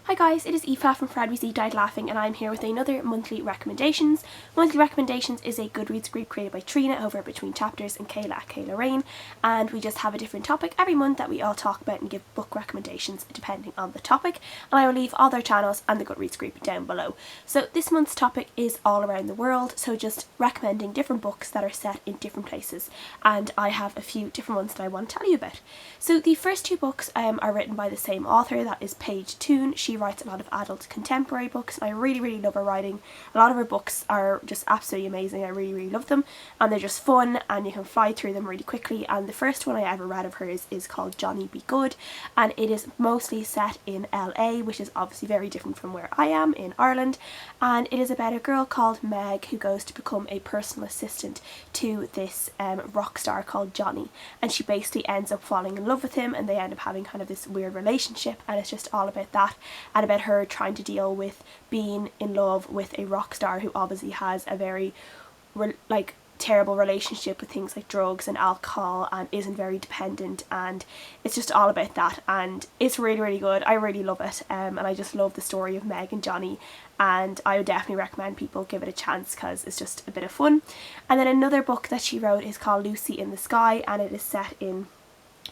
Hi guys, it is Aoife from Fred We See Died Laughing and I'm here with another monthly recommendations. Monthly recommendations is a Goodreads group created by Trina over Between Chapters and Kayla at Kayla Rayne, and we just have a different topic every month that we all talk about and give book recommendations depending on the topic, and I will leave all their channels and the Goodreads group down below. So this month's topic is all around the world, so just recommending different books that are set in different places, and I have a few different ones that I want to tell you about. So the first two books are written by the same author, that is Paige Toon. She writes a lot of adult contemporary books and I really love her writing. A lot of her books are just absolutely amazing. I really love them and they're just fun and you can fly through them really quickly, and the first one I ever read of hers is called Johnny Be Good, and it is mostly set in LA, which is obviously very different from where I am in Ireland, and it is about a girl called Meg who goes to become a personal assistant to this rock star called Johnny, and she basically ends up falling in love with him and they end up having kind of this weird relationship, and it's just all about that and about her trying to deal with being in love with a rock star who obviously has a very terrible relationship with things like drugs and alcohol and isn't very dependent, and it's just all about that, and it's really good. I really love it, and I just love the story of Meg and Johnny, and I would definitely recommend people give it a chance because it's just a bit of fun. And then another book that she wrote is called Lucy in the Sky, and it is set in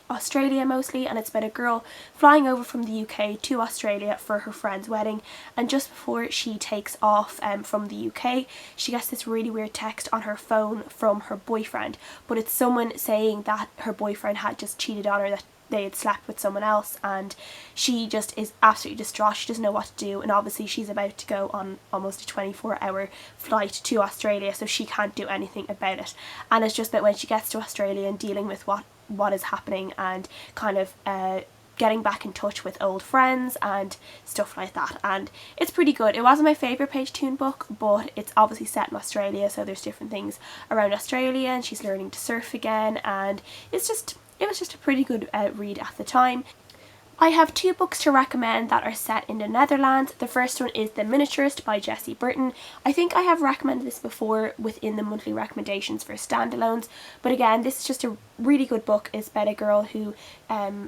Australia mostly, and it's about a girl flying over from the UK to Australia for her friend's wedding, and just before she takes off from the UK she gets this really weird text on her phone from her boyfriend, but it's someone saying that her boyfriend had just cheated on her, that they had slept with someone else, and she just is absolutely distraught. She doesn't know what to do, and obviously she's about to go on almost a 24-hour flight to Australia, so she can't do anything about it, and it's just that when she gets to Australia and dealing with what is happening and kind of getting back in touch with old friends and stuff like that, and it's pretty good. It wasn't my favourite Paige Toon book, but it's obviously set in Australia, so there's different things around Australia and she's learning to surf again, and it was just a pretty good read at the time. I have two books to recommend that are set in the Netherlands. The first one is The Miniaturist by Jessie Burton. I think I have recommended this before within the monthly recommendations for standalones, but again, this is just a really good book. It's about a girl who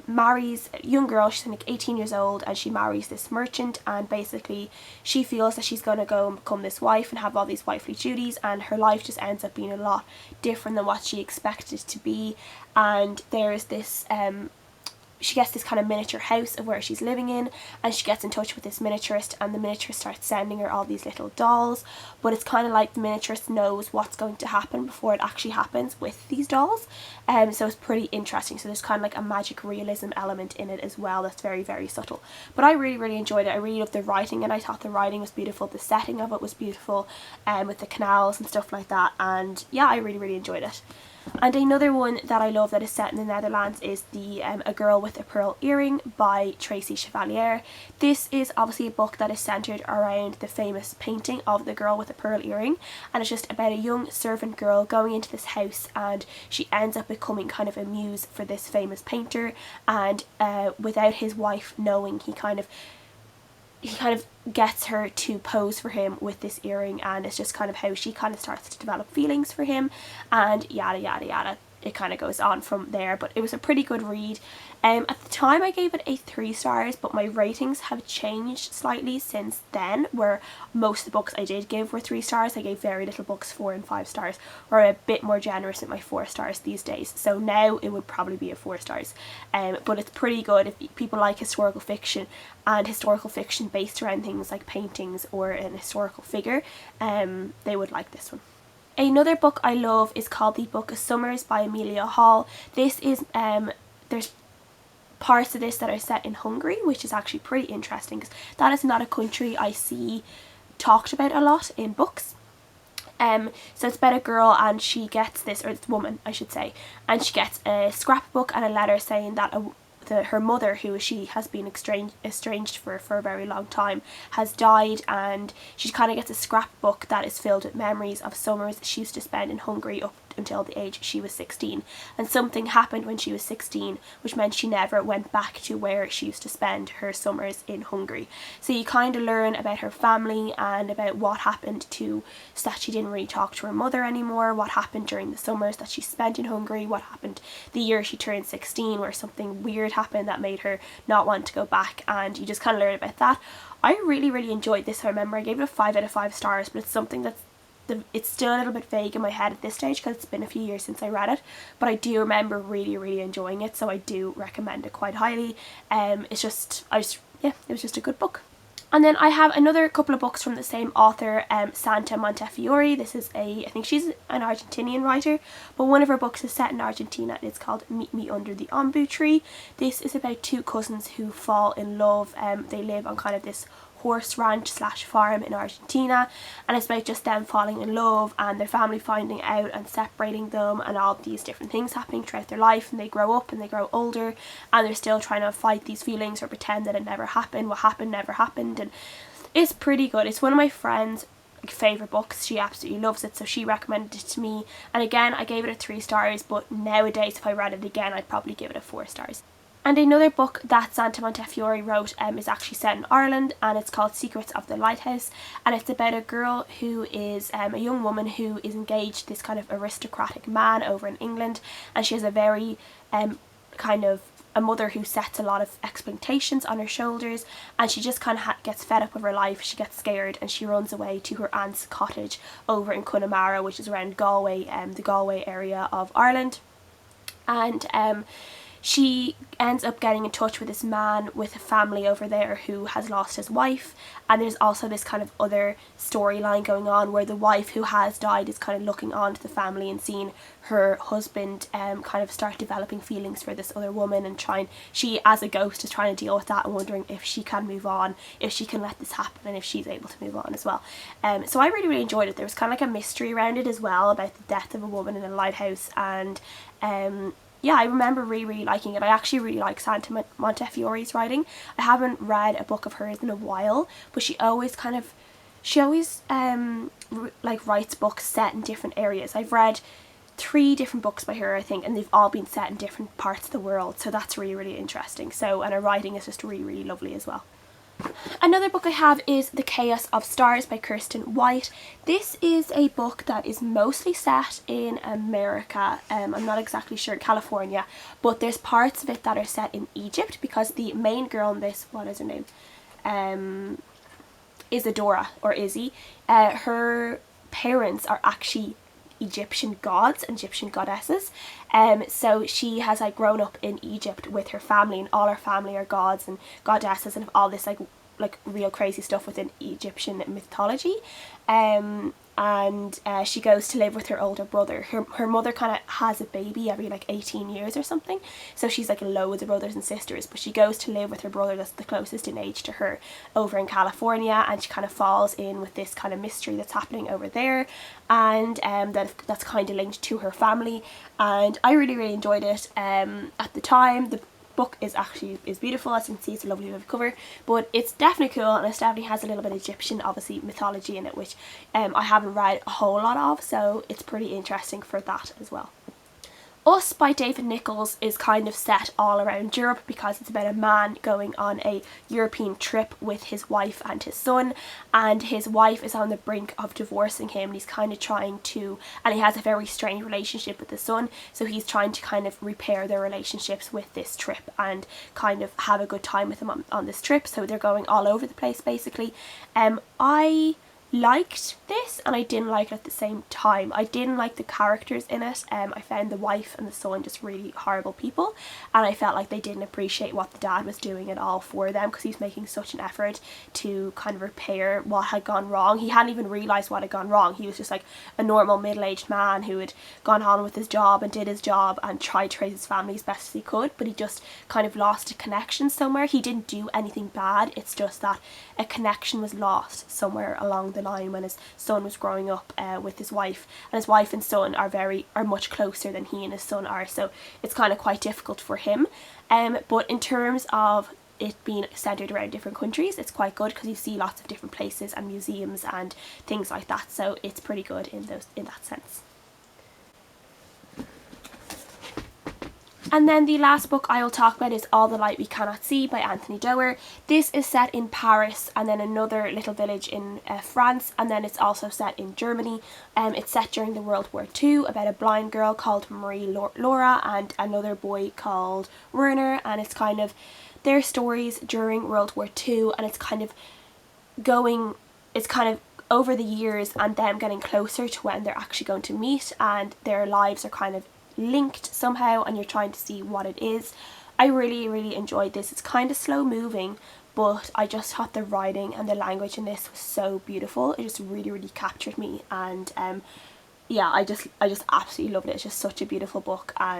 marries a young girl. She's like 18 years old and she marries this merchant, and basically she feels that she's going to go and become this wife and have all these wifely duties, and her life just ends up being a lot different than what she expected it to be, and there's this she gets this kind of miniature house of where she's living in, and she gets in touch with this miniaturist, and the miniaturist starts sending her all these little dolls, but it's kind of like the miniaturist knows what's going to happen before it actually happens with these dolls, so it's pretty interesting. So there's kind of like a magic realism element in it as well that's very subtle, but I really enjoyed it. I really loved the writing, and I thought the writing was beautiful, the setting of it was beautiful, with the canals and stuff like that, and yeah, I really enjoyed it. And another one that I love that is set in the Netherlands is the A Girl with a Pearl Earring by Tracy Chevalier. This is obviously a book that is centred around the famous painting of the girl with a pearl earring, and it's just about a young servant girl going into this house, and she ends up becoming kind of a muse for this famous painter, and without his wife knowing, he kind of gets her to pose for him with this earring, and it's just kind of how she kind of starts to develop feelings for him, and yada. It kind of goes on from there, but it was a pretty good read. At the time I gave it a 3 stars, but my ratings have changed slightly since then, where most of the books I did give were 3 stars. I gave very little books 4 and 5 stars, or a bit more generous with my 4 stars these days, so now it would probably be a 4 stars. But it's pretty good if people like historical fiction, and historical fiction based around things like paintings or an historical figure, they would like this one. Another book I love is called The Polka Summers by Emylia Hall. This is, there's parts of this that are set in Hungary, which is actually pretty interesting because that is not a country I see talked about a lot in books. So it's about a girl, and she gets this, or it's a woman I should say, and she gets a scrapbook and a letter saying that her mother, who she has been estranged for a very long time, has died, and she kind of gets a scrapbook that is filled with memories of summers she used to spend in Hungary up until the age she was 16, and something happened when she was 16 which meant she never went back to where she used to spend her summers in Hungary. So you kind of learn about her family and about what happened to, so that she didn't really talk to her mother anymore, what happened during the summers that she spent in Hungary, what happened the year she turned 16 where something weird happened that made her not want to go back, and you just kind of learn about that. I really enjoyed this. I remember I gave it a 5 out of 5 stars, but it's something that's it's still a little bit vague in my head at this stage because it's been a few years since I read it, but I do remember really enjoying it, so I do recommend it quite highly. It was just a good book. And then I have another couple of books from the same author, Santa Montefiore. This is I think she's an Argentinian writer, but one of her books is set in Argentina and it's called Meet Me Under the Ombu Tree. This is about two cousins who fall in love. They live on kind of this horse ranch / farm in Argentina, and it's about just them falling in love and their family finding out and separating them, and all these different things happening throughout their life, and they grow up and they grow older and they're still trying to fight these feelings or pretend that it never happened. What happened never happened, and it's pretty good. It's one of my friends' favourite books. She absolutely loves it, so she recommended it to me, and again I gave it a 3 stars, but nowadays if I read it again I'd probably give it a 4 stars. And another book that Santa Montefiore wrote is actually set in Ireland, and it's called Secrets of the Lighthouse, and it's about a girl who is a young woman who is engaged to this kind of aristocratic man over in England, and she has a very kind of a mother who sets a lot of expectations on her shoulders, and she just kind of gets fed up with her life. She gets scared and she runs away to her aunt's cottage over in Connemara, which is around Galway, the Galway area of Ireland, and she ends up getting in touch with this man with a family over there who has lost his wife, and there's also this kind of other storyline going on where the wife who has died is kind of looking on to the family and seeing her husband kind of start developing feelings for this other woman, and she as a ghost is trying to deal with that and wondering if she can move on, if she can let this happen, and if she's able to move on as well. So I really enjoyed it. There was kind of like a mystery around it as well about the death of a woman in a lighthouse, and yeah, I remember really liking it. I actually really like Santa Montefiore's writing. I haven't read a book of hers in a while, but she always like writes books set in different areas. I've read 3 different books by her, I think, and they've all been set in different parts of the world, so that's really interesting. So, and her writing is just really lovely as well. Another book I have is The Chaos of Stars by Kiersten White. This is a book that is mostly set in America. I'm not exactly sure, California, but there's parts of it that are set in Egypt, because the main girl in this, what is her name? Isadora, or Izzy. Her parents are actually Egyptian gods and Egyptian goddesses, so she has like grown up in Egypt with her family, and all her family are gods and goddesses and all this like real crazy stuff within Egyptian mythology, and she goes to live with her older brother. Her mother kind of has a baby every like 18 years or something, so she's like loads of brothers and sisters, but she goes to live with her brother that's the closest in age to her over in California, and she kind of falls in with this kind of mystery that's happening over there, and that's kind of linked to her family, and I really enjoyed it. At the time, the book is beautiful. As you can see, it's a lovely cover, but it's definitely cool, and it definitely has a little bit of Egyptian, obviously, mythology in it, which I haven't read a whole lot of, so it's pretty interesting for that as well. Us by David Nicholls is kind of set all around Europe, because it's about a man going on a European trip with his wife and his son, and his wife is on the brink of divorcing him, and he's kind of trying to, and he has a very strained relationship with the son, so he's trying to kind of repair their relationships with this trip and kind of have a good time with him on this trip. So they're going all over the place basically. I liked this and I didn't like it at the same time. I didn't like the characters in it. I found the wife and the son just really horrible people, and I felt like they didn't appreciate what the dad was doing at all for them, because he's making such an effort to kind of repair what had gone wrong. He hadn't even realised what had gone wrong. He was just like a normal middle-aged man who had gone on with his job and did his job and tried to raise his family as best as he could, but he just kind of lost a connection somewhere. He didn't do anything bad, it's just that a connection was lost somewhere along the line when his son was growing up with his wife, and his wife and son are much closer than he and his son are, so it's kind of quite difficult for him. But in terms of it being centered around different countries, it's quite good, because you see lots of different places and museums and things like that, so it's pretty good in that sense. And then the last book I will talk about is All the Light We Cannot See by Anthony Doerr. This is set in Paris and then another little village in France, and then it's also set in Germany. It's set during the World War II about a blind girl called Marie Laura and another boy called Werner, and it's kind of their stories during World War II, and it's kind of over the years and them getting closer to when they're actually going to meet, and their lives are kind of linked somehow and you're trying to see what it is. I really enjoyed this. It's kind of slow moving, but I just thought the writing and the language in this was so beautiful. It just really captured me, and yeah, I just absolutely loved it. It's just such a beautiful book, and